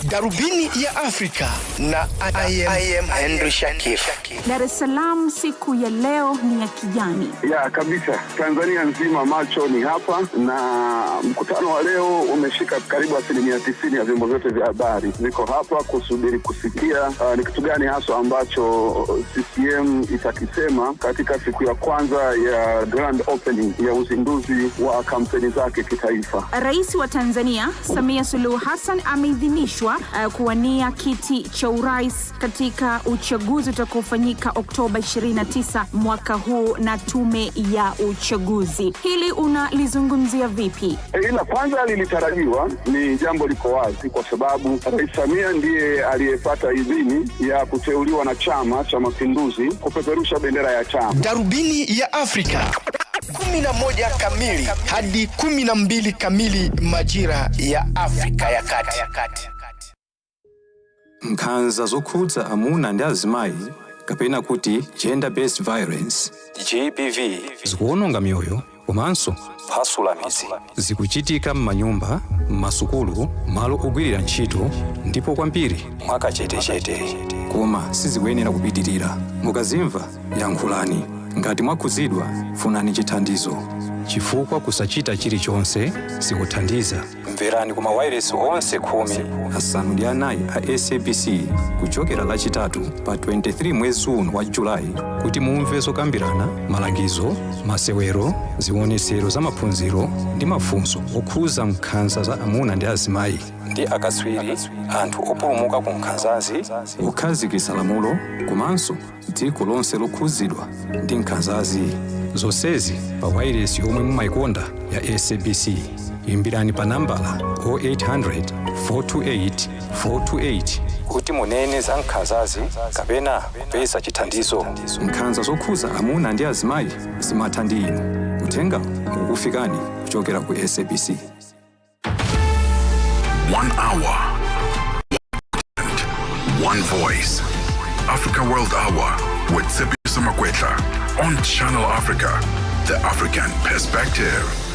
[SPEAKER 17] Darubini ya Afrika na I am Henry Shakif.
[SPEAKER 18] Dar es Salaam siku ya leo ni ya kijani.
[SPEAKER 19] Ya kabisa, Tanzania nzima macho ni hapa, na mkutano wa leo umeshika karibu 90% ya vyombo vyote vya habari viko hapa kusubiri kusikia ni kitu gani hasa ambacho CCM itakisema katika siku ya kwanza ya grand opening ya uzinduzi wa kampeni zake kitaifa.
[SPEAKER 18] Rais wa Tanzania Samia Suluhu Hassan ameidhinishwa kuwania kiti cha urais katika uchaguzi utakaofanyika Oktoba 29 mwaka huu na tume ya uchaguzi. Hili unalizungumzia vipi?
[SPEAKER 19] Ila kwanza lilitarajiwa, ni jambo liko wazi kwa sababu Rais Samia ndiye aliyepata idhini ya kuteuliwa na Chama cha Mapinduzi kupeperusha bendera ya chama.
[SPEAKER 17] Darubini ya Afrika 11 kamili hadi 12 kamili majira ya Afrika ya Kati.
[SPEAKER 10] Nkhanza zokhudza amuna ndi azimayi kapena kuti gender based violence GBV zikuononga mioyo komanso kuphwasula midzi. Zikuchitika m'manyumba, m'masukulu, malo ogwirira ntchito ndipo kwambiri mwakachetechete, koma sizikuyenera kupitirira. Mukazimva yankhulani. Ngati mwakhudzidwa, funani chithandizo, chifukwa kusachita chilichonse sikuthandiza. Mverani kuma wireless onse 14 a SABC kuchokera lachitatu pa 23 mwezi uno wa Julai kuti mumve zokambirana, malangizo, masewero, zionetsero za maphunziro ndi mafunso okhuza nkhanza za amuna ndi azimayi ndi akatswiri, anthu opulumuka ku nkhanzazi, kukhazikitsa lamulo komanso dziko lonse lokhudzidwa ndi nkhanzazi. Zonsezi pa wireless yomwe mumayikonda ya SABC. Imbirani pa nambala 0800 428 428 kuti munene za nkhanzazi kapena kupeza chithandizo. Nkhanza zokhuza amuna ndi azimayi zimatha ndi inu. Uthenga ukufikani kuchokera ku SABC.
[SPEAKER 2] 1 hour, one voice. Africa World Hour with Tshepiso Makwetla on Channel Africa, the African perspective.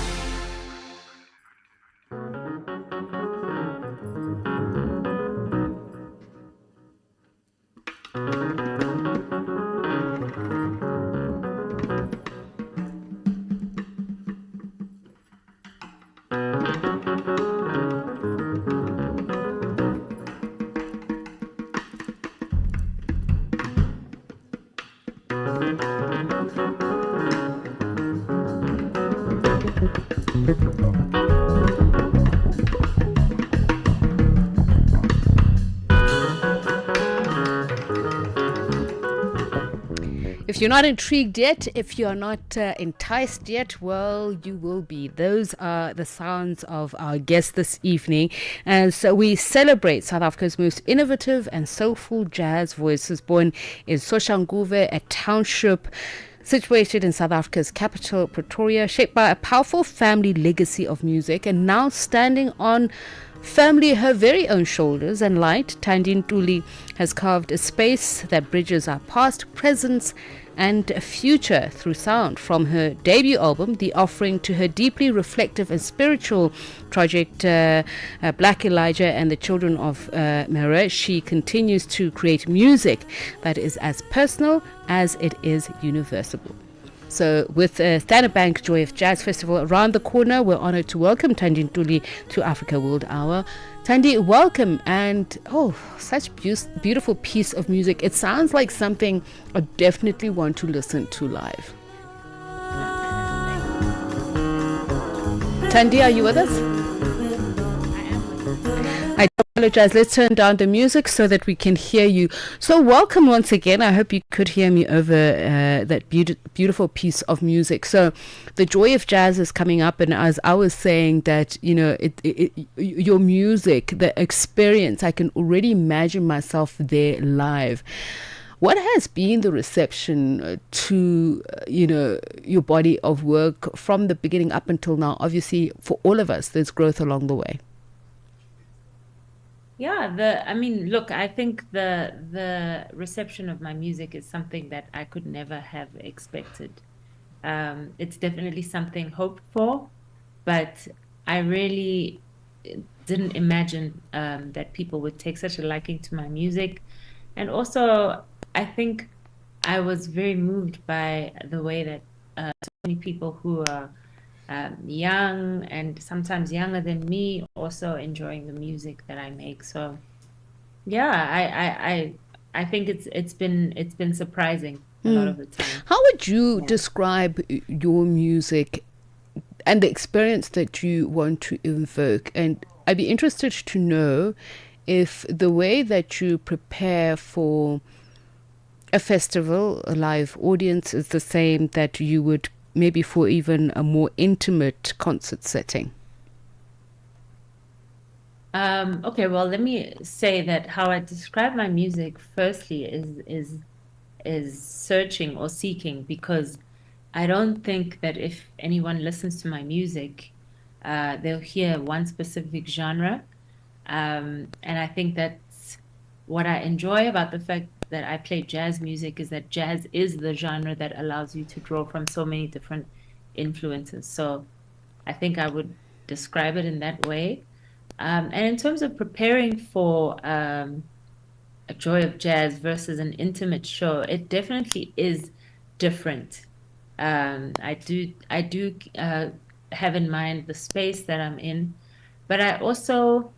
[SPEAKER 3] If you're not intrigued yet, if you're not enticed yet, well, you will be. Those are the sounds of our guest this evening. And so we celebrate South Africa's most innovative and soulful jazz voices, born in Soshanguve, a township situated in South Africa's capital, Pretoria, shaped by a powerful family legacy of music, and now standing on firmly her very own shoulders and light, Thandi Ntuli has carved a space that bridges our past, present and future through sound. From her debut album, The Offering, to her deeply reflective and spiritual project, Black Elijah and the Children of Merah, she continues to create music that is as personal as it is universal. So with Standard Bank Joy of Jazz Festival around the corner, we're honored to welcome Thandi Ntuli to Africa World Hour. Thandi, welcome, and such beautiful piece of music. It sounds like something I definitely want to listen to live. Thandi, are you with us? I apologize. Let's turn down the music so that we can hear you. So welcome once again. I hope you could hear me over that beautiful piece of music. So the Joy of Jazz is coming up, and as I was saying that, your music, the experience, I can already imagine myself there live. What has been the reception to, your body of work from the beginning up until now? Obviously, for all of us, there's growth along the way.
[SPEAKER 20] Yeah, I think the reception of my music is something that I could never have expected. It's definitely something hoped for, but I really didn't imagine that people would take such a liking to my music. And also, I think I was very moved by the way that so many people who are young and sometimes younger than me also enjoying the music that I make. So yeah, I think it's been surprising a lot of the time.
[SPEAKER 3] How would you describe your music and the experience that you want to evoke? And I'd be interested to know if the way that you prepare for a festival, a live audience, is the same that you would maybe for even a more intimate concert setting.
[SPEAKER 20] Okay, well, let me say that how I describe my music firstly is searching or seeking, because I don't think that if anyone listens to my music, they'll hear one specific genre. And I think that's what I enjoy about the fact that I play jazz music, is that jazz is the genre that allows you to draw from so many different influences. So I think I would describe it in that way. And in terms of preparing for a Joy of Jazz versus an intimate show, it definitely is different. I do have in mind the space that I'm in, but I also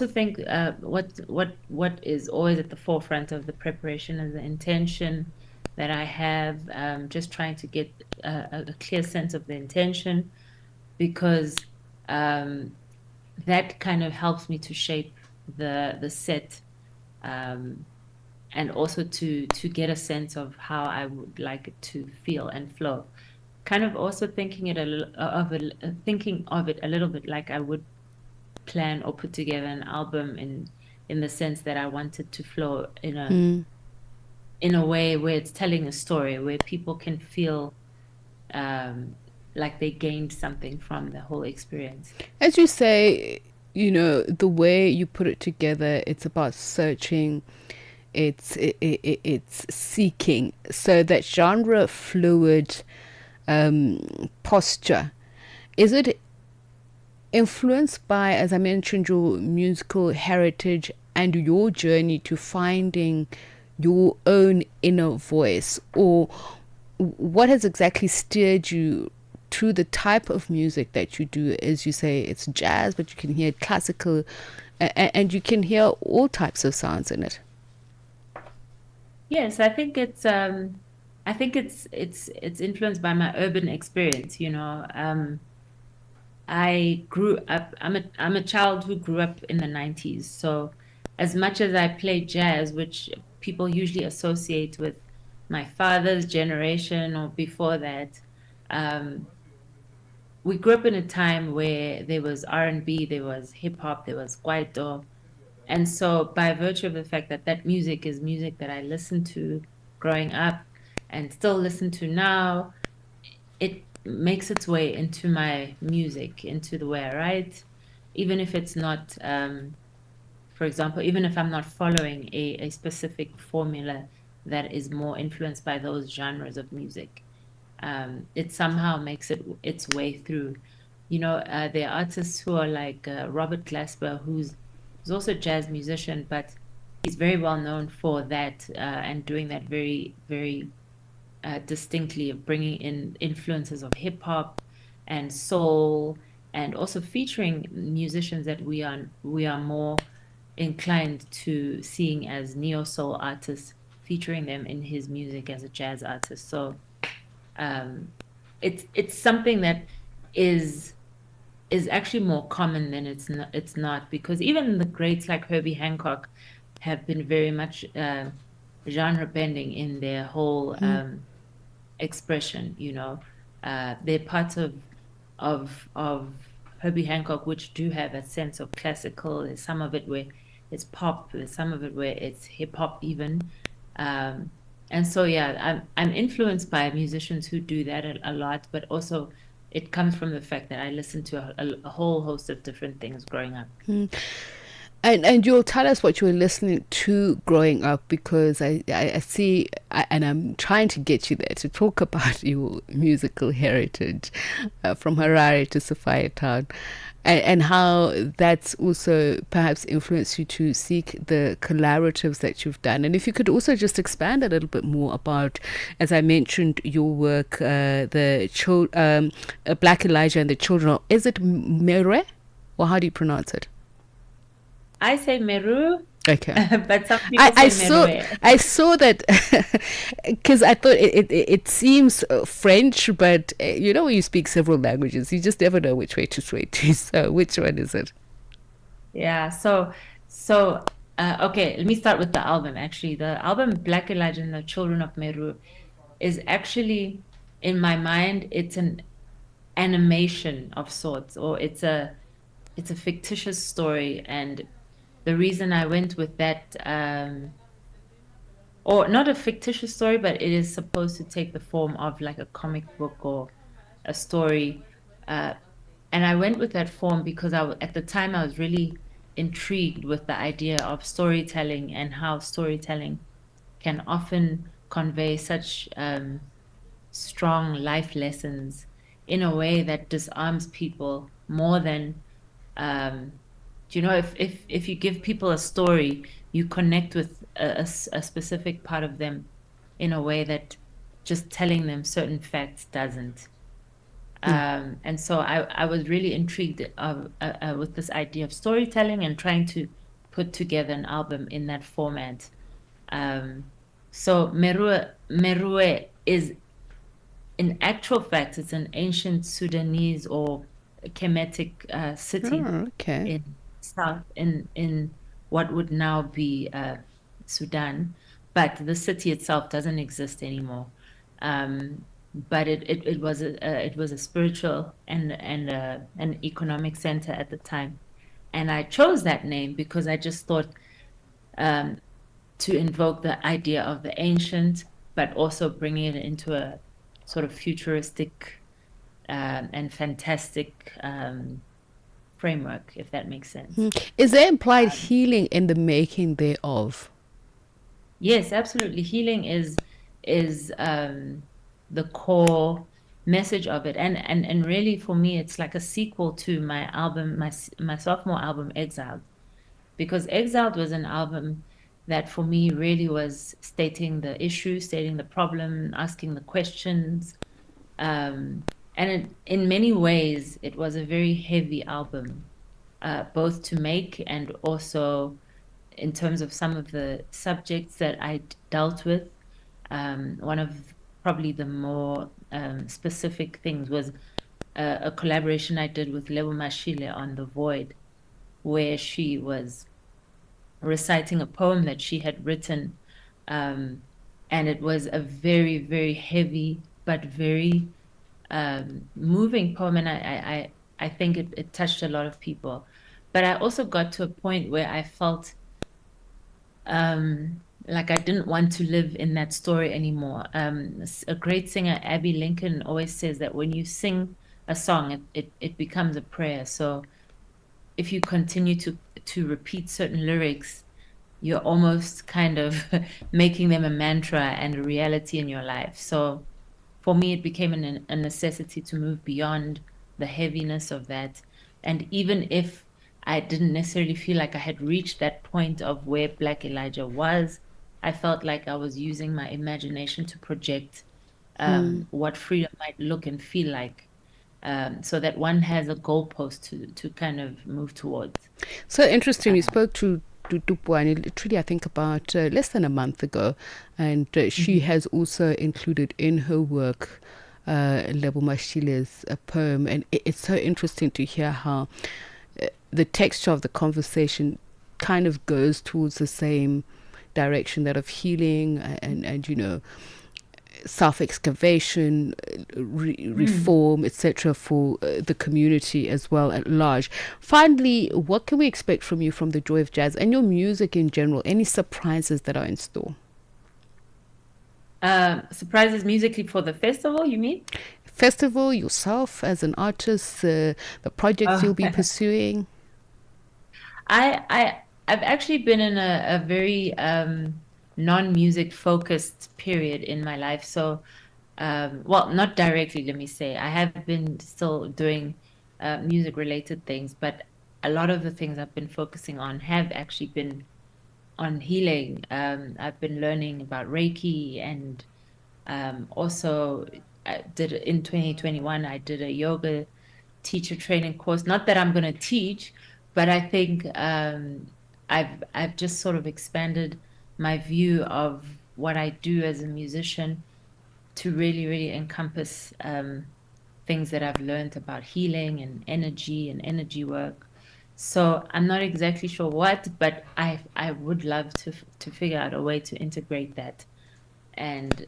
[SPEAKER 20] think what is always at the forefront of the preparation is the intention that I have, just trying to get a clear sense of the intention, because that kind of helps me to shape the set, and also to get a sense of how I would like it to feel and flow. Kind of also thinking of it a little bit like I would plan or put together an album in the sense that I want it to flow in a way where it's telling a story, where people can feel like they gained something from the whole experience.
[SPEAKER 3] As you say, the way you put it together, it's about searching, it's seeking. So that genre fluid posture, is it influenced by, as I mentioned, your musical heritage and your journey to finding your own inner voice, or what has exactly steered you to the type of music that you do? As you say, it's jazz, but you can hear classical, and you can hear all types of sounds in it.
[SPEAKER 20] Yes, I think it's influenced by my urban experience. I grew up, I'm a child who grew up in the 90s. So as much as I play jazz, which people usually associate with my father's generation or before that, we grew up in a time where there was R&B, there was hip hop, there was kwaito. And so by virtue of the fact that that music is music that I listened to growing up and still listen to now, it makes its way into my music, into the way I write, even if it's not, for example, even if I'm not following a specific formula that is more influenced by those genres of music. It somehow makes its way through. There are artists who are like Robert Glasper, who's also a jazz musician, but he's very well known for that and doing that very, very distinctly, of bringing in influences of hip hop and soul, and also featuring musicians that we are more inclined to seeing as neo soul artists, featuring them in his music as a jazz artist. So it's something that is actually more common than it's not, because even the greats like Herbie Hancock have been very much genre bending in their whole expression. They're parts of Herbie Hancock which do have a sense of classical. There's some of it where it's pop, there's some of it where it's hip hop even. And so I'm influenced by musicians who do that a lot, but also it comes from the fact that I listened to a whole host of different things growing up.
[SPEAKER 3] And you'll tell us what you were listening to growing up, because I see, and I'm trying to get you there to talk about your musical heritage from Harare to Sophiatown, and how that's also perhaps influenced you to seek the collaboratives that you've done. And if you could also just expand a little bit more about, as I mentioned, your work, the Black Elijah and the Children of, is it Meru? Or how do you pronounce it?
[SPEAKER 20] I say Meru.
[SPEAKER 3] Okay.
[SPEAKER 20] But some people say Meru.
[SPEAKER 3] I saw that because I thought it seems French, but when you speak several languages, you just never know which way to sway to. So which one is it?
[SPEAKER 20] Yeah. So okay, let me start with the album. Actually, the album Black Elijah and the Children of Meru is actually, in my mind, it's an animation of sorts, or it's a fictitious story. And the reason I went with that, or not a fictitious story, but it is supposed to take the form of like a comic book or a story. And I went with that form because at the time I was really intrigued with the idea of storytelling and how storytelling can often convey such strong life lessons in a way that disarms people more than if you give people a story, you connect with a specific part of them in a way that just telling them certain facts doesn't. And so I was really intrigued with this idea of storytelling and trying to put together an album in that format. So Meru is, in actual fact, it's an ancient Sudanese or Kemetic city in what would now be Sudan, but the city itself doesn't exist anymore. But it was a spiritual and an economic center at the time, and I chose that name because I just thought to invoke the idea of the ancient, but also bringing it into a sort of futuristic and fantastic framework, if that makes sense.
[SPEAKER 3] Is there implied healing in the making thereof?
[SPEAKER 20] Yes, absolutely. Healing is the core message of it, and really for me it's like a sequel to my album, my sophomore album, Exiled, because Exiled was an album that for me really was stating the issue, stating the problem, asking the questions, and in many ways it was a very heavy album, both to make and also in terms of some of the subjects that I dealt with. One of probably the more specific things was a collaboration I did with Lebo Mashile on The Void, where she was reciting a poem that she had written, and it was a very, very heavy but very moving poem, and I think it touched a lot of people. But I also got to a point where I felt like I didn't want to live in that story anymore. A great singer, Abby Lincoln, always says that when you sing a song, it becomes a prayer. So if you continue to repeat certain lyrics, you're almost kind of making them a mantra and a reality in your life. So for me, it became a necessity to move beyond the heaviness of that. And even if I didn't necessarily feel like I had reached that point of where Black Elijah was, I felt like I was using my imagination to project what freedom might look and feel like, so that one has a goalpost to kind of move towards.
[SPEAKER 3] So interesting. You spoke to Tupwani literally, I think, about less than a month ago, and she has also included in her work Lebo Mashile's poem, and it's so interesting to hear how the texture of the conversation kind of goes towards the same direction, that of healing and you know, self-excavation, reform, etc., for the community as well at large. Finally, what can we expect from you from the Joy of Jazz and your music in general? Any surprises that are in store?
[SPEAKER 20] Surprises musically for the festival, you mean?
[SPEAKER 3] Festival, yourself as an artist, the projects you'll be pursuing.
[SPEAKER 20] I've actually been in a very non-music focused period in my life. So, well, not directly, let me say. I have been still doing music related things, but a lot of the things I've been focusing on have actually been on healing. I've been learning about Reiki, and also I did in 2021, I did a yoga teacher training course. Not that I'm going to teach, but I think I've just sort of expanded my view of what I do as a musician to really, really encompass things that I've learned about healing and energy work. So I'm not exactly sure what, but I would love to figure out a way to integrate that and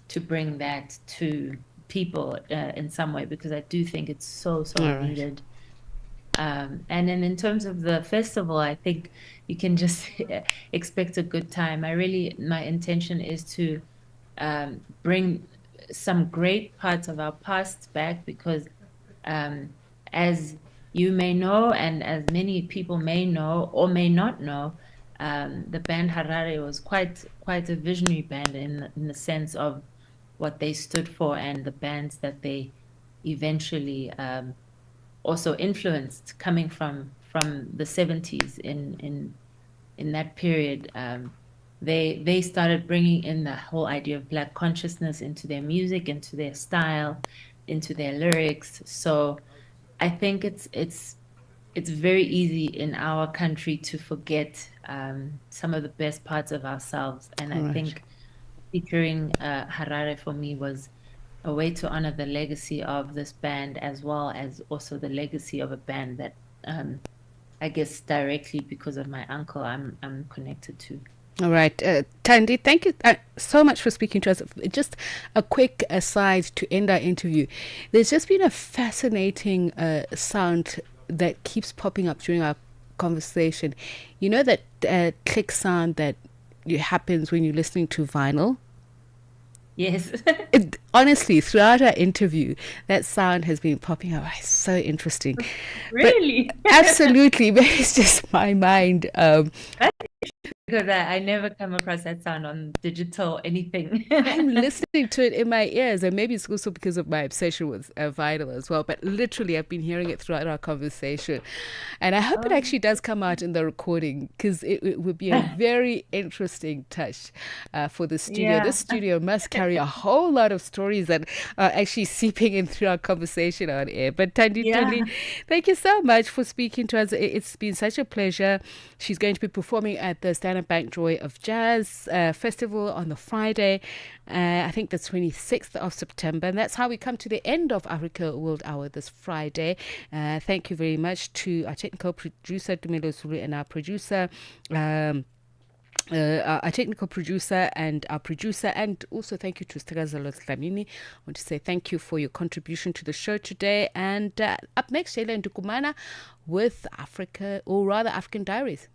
[SPEAKER 20] to bring that to people in some way, because I do think it's so needed. And then in terms of the festival, I think you can just expect a good time. My intention is to bring some great parts of our past back, because as you may know, and as many people may know or may not know, the band Harare was quite a visionary band in the sense of what they stood for, and the bands that they eventually also influenced, coming from the 70s in that period. They started bringing in the whole idea of Black consciousness into their music, into their style, into their lyrics. So I think it's very easy in our country to forget some of the best parts of ourselves, and I think featuring Harare for me was a way to honor the legacy of this band, as well as also the legacy of a band that I guess directly because of my uncle I'm connected to.
[SPEAKER 3] All right, Thandi, thank you so much for speaking to us. Just a quick aside to end our interview. There's just been a fascinating sound that keeps popping up during our conversation. You know that click sound that happens when you're listening to vinyl?
[SPEAKER 20] Yes.
[SPEAKER 3] Honestly, throughout our interview, that sound has been popping up. It's so interesting.
[SPEAKER 20] Really?
[SPEAKER 3] Absolutely. But it's just my mind.
[SPEAKER 20] Because I never come across that sound on digital anything.
[SPEAKER 3] I'm listening to it in my ears, and maybe it's also because of my obsession with vinyl as well. But literally, I've been hearing it throughout our conversation, and I hope it actually does come out in the recording, because it would be a very interesting touch for the studio.
[SPEAKER 20] Yeah.
[SPEAKER 3] This studio must carry a whole lot of stories that are actually seeping in through our conversation on air. But Thandi Thuli, thank you so much for speaking to us. It's been such a pleasure. She's going to be performing at the Standard Bank Joy of Jazz Festival on the Friday, I think the 26th of September. And that's how we come to the end of Africa World Hour this Friday. Thank you very much to our technical producer, Dumelo Sulu, and our producer, our technical producer and our producer, and also thank you to Stegazalo Slamini. I want to say thank you for your contribution to the show today. And up next, Sheila Ndukumana with Africa, or rather African Diaries.